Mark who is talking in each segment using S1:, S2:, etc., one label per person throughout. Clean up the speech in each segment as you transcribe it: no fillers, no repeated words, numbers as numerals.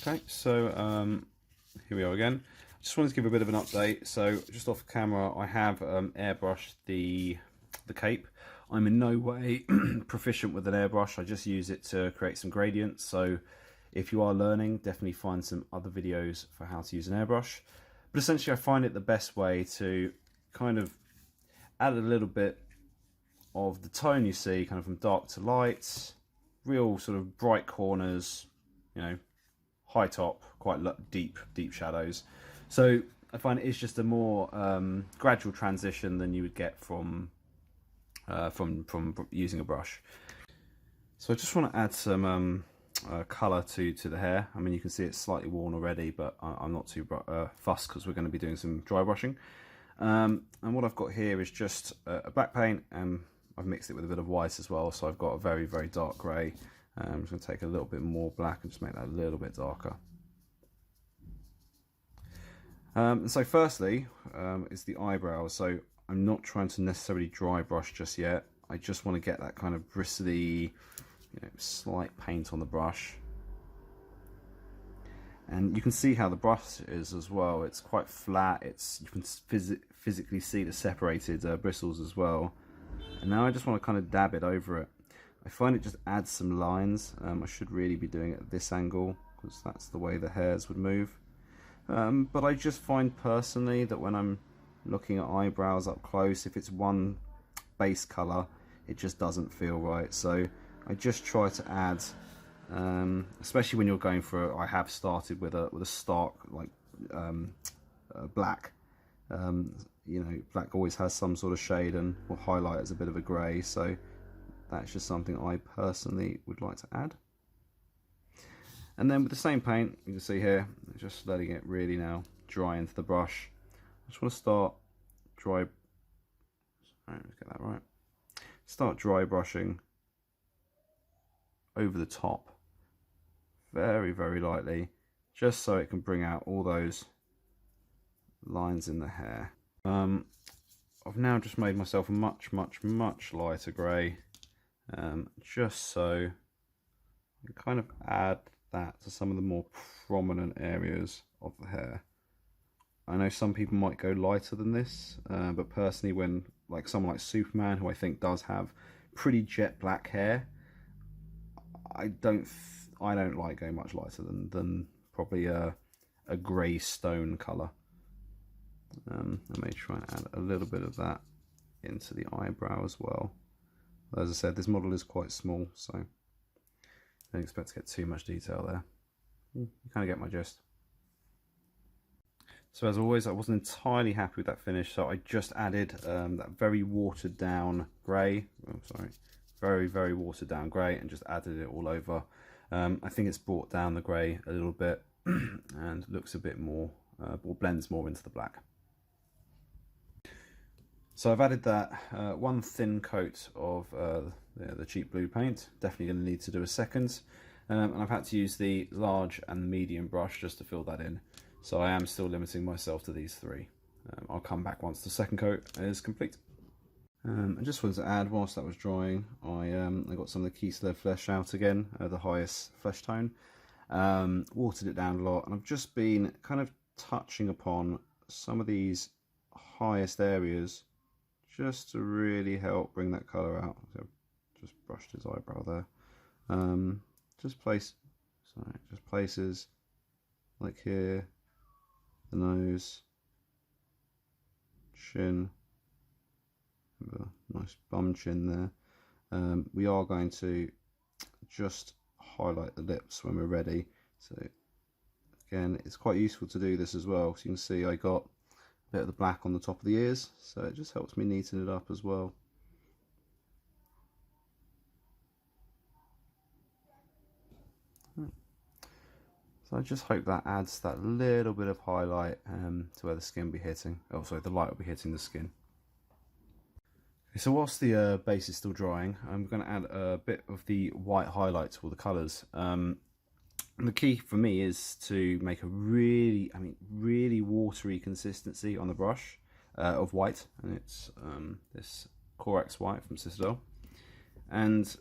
S1: Okay, so here we are again. I just wanted to give a bit of an update. So just off camera, I have airbrushed the cape. I'm in no way proficient with an airbrush. I just use it to create some gradients. So if you are learning, definitely find some other videos for how to use an airbrush. But essentially, I find it the best way to kind of add a little bit of the tone you see, kind of from dark to light, real sort of bright corners, you know, high top, quite deep shadows. So I find it is just a more gradual transition than you would get from using a brush. So I just want to add some colour to the hair. I mean, you can see it's slightly worn already, but I'm not too fussed because we're going to be doing some dry brushing. And what I've got here is just a black paint, and I've mixed it with a bit of white as well. So I've got a very, very dark grey. I'm just going to take a little bit more black and just make that a little bit darker. And so firstly is the eyebrows. So I'm not trying to necessarily dry brush just yet. I just want to get that kind of bristly, you know, slight paint on the brush. And you can see how the brush is as well. It's quite flat. You can physically see the separated bristles as well. And now I just want to kind of dab it over it. I find it just adds some lines. I should really be doing it at this angle because that's the way the hairs would move. But I just find personally that when I'm looking at eyebrows up close, if it's one base colour, it just doesn't feel right. So I just try to add, especially when you're going for, I have started with a stark like black. You know, black always has some sort of shade and will highlight as a bit of a grey. So that's just something I personally would like to add. And then with the same paint, you can see here, just letting it really now dry into the brush. I just want to start dry, sorry, let's get that right. Start dry brushing over the top, very, very lightly, just so it can bring out all those lines in the hair. I've now just made myself a much lighter grey, just so I can kind of add that to some of the more prominent areas of the hair. I know some people might go lighter than this, but personally, when like someone like Superman, who I think does have pretty jet black hair, I don't like going much lighter than probably a grey stone colour. I may try and add a little bit of that into the eyebrow as well. As I said, this model is quite small, so don't expect to get too much detail there. You kind of get my gist. So as always, I wasn't entirely happy with that finish, so I just added that very watered down grey. Oh, sorry, very watered down grey, and just added it all over. I think it's brought down the grey a little bit and looks a bit more, or blends more into the black. So I've added that one thin coat of the cheap blue paint. Definitely going to need to do a second. And I've had to use the large and the medium brush just to fill that in. So I am still limiting myself to these three. I'll come back once the second coat is complete. I just wanted to add, whilst that was drying, I got some of the Kiesler Flesh out again, the highest flesh tone. Watered it down a lot, and I've just been kind of touching upon some of these highest areas just to really help bring that colour out. So I've just brushed his eyebrow there. Just places like here, the nose, chin, a nice bum chin there. We are going to just highlight the lips when we're ready. So again, it's quite useful to do this as well. So you can see I got a bit of the black on the top of the ears, so it just helps me neaten it up as well. So I just hope that adds that little bit of highlight to where the skin will be hitting. Oh, sorry, the light will be hitting the skin. Okay, so whilst the base is still drying, I'm going to add a bit of the white highlight to all the colours. The key for me is to make a really watery consistency on the brush of white, and it's this Corax white from Citadel. And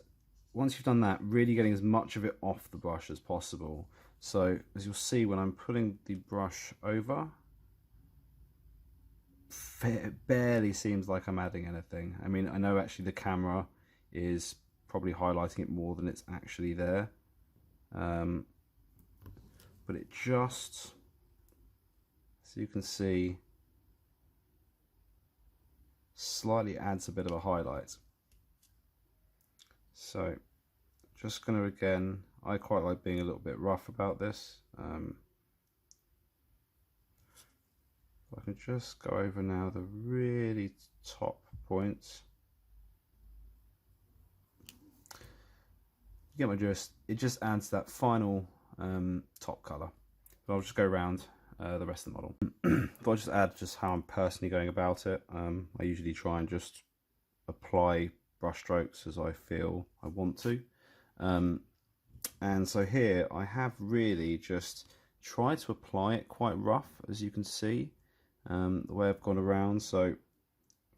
S1: once you've done that, really getting as much of it off the brush as possible. So as you'll see when I'm pulling the brush over, it barely seems like I'm adding anything. I mean, I know actually the camera is probably highlighting it more than it's actually there, but it just, so you can see, slightly adds a bit of a highlight. So just going to, again, I quite like being a little bit rough about this. I can just go over now the really top points. You get my gist. It just adds that final top colour. But I'll just go around the rest of the model. I'll just add just how I'm personally going about it. I usually try and just apply brush strokes as I feel I want to. And so here I have really just tried to apply it quite rough, as you can see, the way I've gone around. So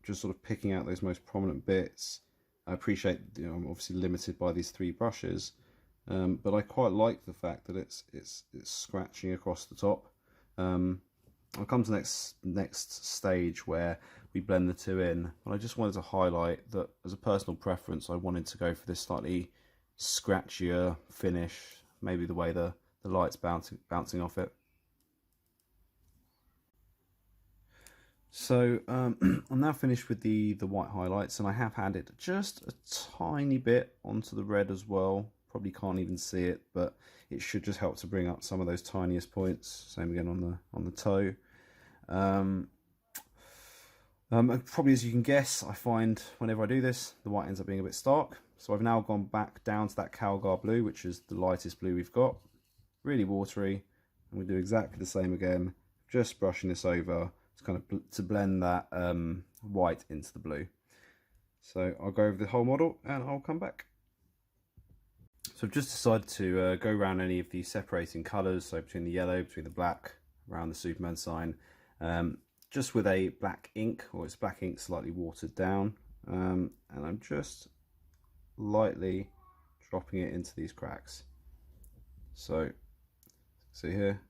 S1: just sort of picking out those most prominent bits. I appreciate, you know, I'm obviously limited by these 3 brushes, but I quite like the fact that it's scratching across the top. I'll come to the next stage where we blend the 2 in, but I just wanted to highlight that as a personal preference, I wanted to go for this slightly scratchier finish, maybe the way the light's bouncing off it. So I'm now finished with the white highlights, and I have added just a tiny bit onto the red as well. Probably can't even see it, but it should just help to bring up some of those tiniest points. Same again on the toe. Probably, as you can guess, I find whenever I do this, the white ends up being a bit stark. So I've now gone back down to that Calgar blue, which is the lightest blue we've got. Really watery, and we do exactly the same again. Just brushing this over to kind of to blend that white into the blue. So I'll go over the whole model and I'll come back. So I've just decided to go around any of the separating colours, so between the yellow, between the black, around the Superman sign, just with a black ink, or it's black ink slightly watered down, and I'm just lightly dropping it into these cracks. So see here,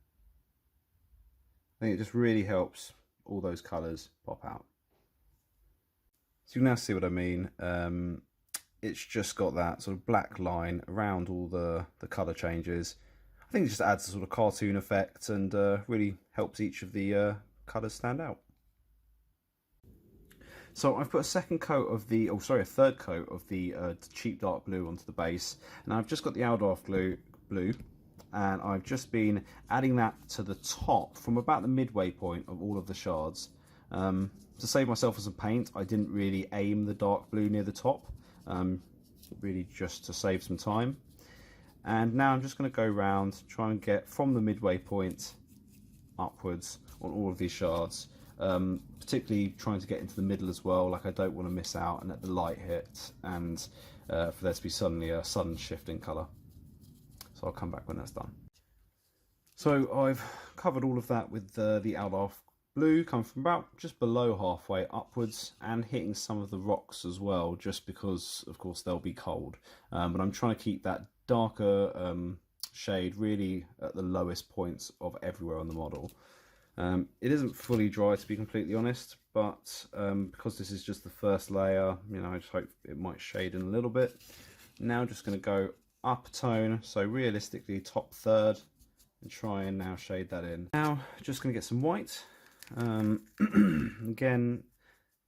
S1: I think it just really helps all those colours pop out. So you can now see what I mean. It's just got that sort of black line around all the colour changes. I think it just adds a sort of cartoon effect and really helps each of the colours stand out. So I've put a third coat of the cheap dark blue onto the base, and I've just got the Aldorf blue, and I've just been adding that to the top from about the midway point of all of the shards. To save myself some paint, I didn't really aim the dark blue near the top, really just to save some time. And now I'm just going to go around, try and get from the midway point upwards on all of these shards, particularly trying to get into the middle as well. Like, I don't want to miss out and let the light hit, and for there to be suddenly a sudden shift in colour. So I'll come back when that's done. So I've covered all of that with the Aldorf blue, come from about just below halfway upwards, and hitting some of the rocks as well, just because of course they'll be cold, but I'm trying to keep that darker shade really at the lowest points of everywhere on the model. It isn't fully dry, to be completely honest, but because this is just the first layer, you know, I just hope it might shade in a little bit. Now I'm just going to go up a tone, so realistically top third, and try and now shade that in. Now just going to get some white. Again,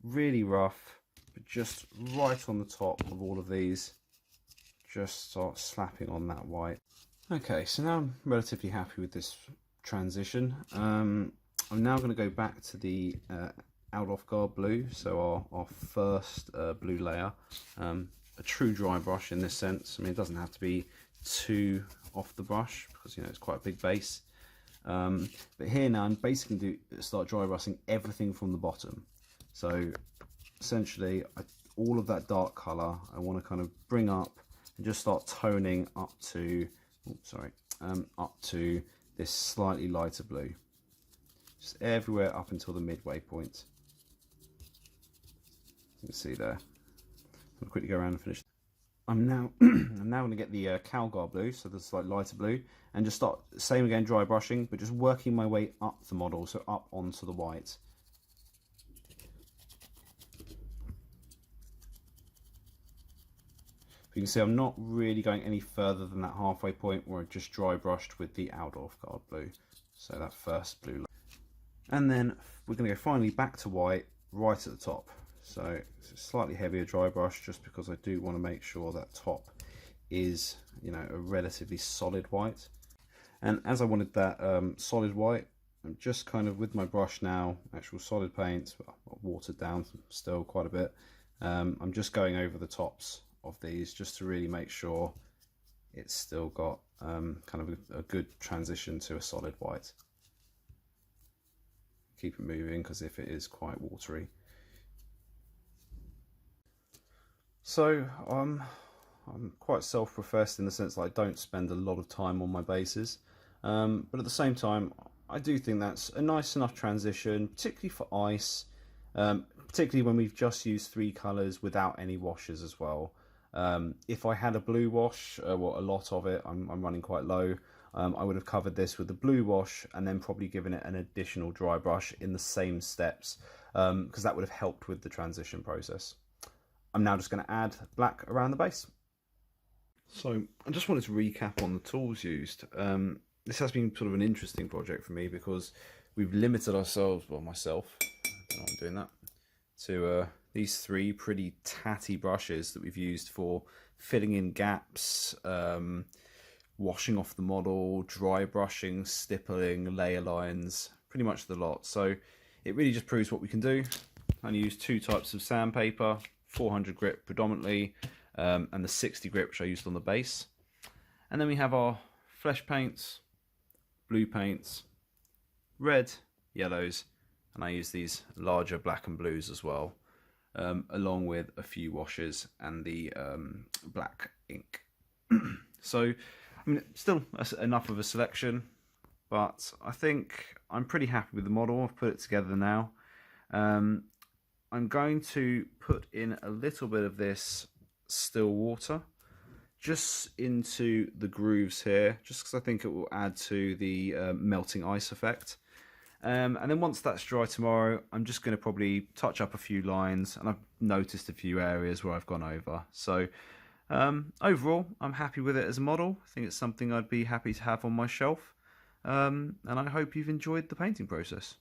S1: really rough, but just right on the top of all of these, just start slapping on that white. Okay, so now I'm relatively happy with this transition. I'm now going to go back to the Aldorf Guard blue, so our first blue layer, a true dry brush in this sense. I mean, it doesn't have to be too off the brush because, you know, it's quite a big base. But here now I'm basically going to start dry brushing everything from the bottom. So essentially all of that dark colour I want to kind of bring up and just start toning up to, up to this slightly lighter blue. Just everywhere up until the midway point. You can see there. I'll quickly go around and finish. I'm now I'm now going to get the Calgar blue, so this like lighter blue, and just start same again, dry brushing, but just working my way up the model, so up onto the white. You can see I'm not really going any further than that halfway point where I just dry brushed with the Aldorf Guard blue, so that first blue. And then we're going to go finally back to white right at the top. So it's a slightly heavier dry brush just because I do want to make sure that top is, you know, a relatively solid white. And as I wanted that solid white, I'm just kind of with my brush now, actual solid paint, watered down still quite a bit. I'm just going over the tops of these just to really make sure it's still got kind of a good transition to a solid white. Keep it moving because if it is quite watery. So I'm quite self-professed in the sense that I don't spend a lot of time on my bases, but at the same time I do think that's a nice enough transition, particularly for ice, particularly when we've just used 3 colours without any washes as well. If I had a blue wash, well, a lot of it, I'm running quite low, I would have covered this with the blue wash and then probably given it an additional dry brush in the same steps, because that would have helped with the transition process. I'm now just going to add black around the base. So I just wanted to recap on the tools used. This has been sort of an interesting project for me because we've limited ourselves, well myself, I don't know why I'm doing that, to these 3 pretty tatty brushes that we've used for filling in gaps, washing off the model, dry brushing, stippling, layer lines, pretty much the lot. So it really just proves what we can do. I only use 2 types of sandpaper, 400 grit predominantly, and the 60 grit which I used on the base. And then we have our flesh paints, blue paints, red, yellows, and I use these larger black and blues as well, along with a few washes and the black ink. So, I mean, still enough of a selection, but I think I'm pretty happy with the model. I've put it together now. I'm going to put in a little bit of this still water just into the grooves here, just because I think it will add to the melting ice effect. And then once that's dry tomorrow, I'm just going to probably touch up a few lines, and I've noticed a few areas where I've gone over. So overall, I'm happy with it as a model. I think it's something I'd be happy to have on my shelf. And I hope you've enjoyed the painting process.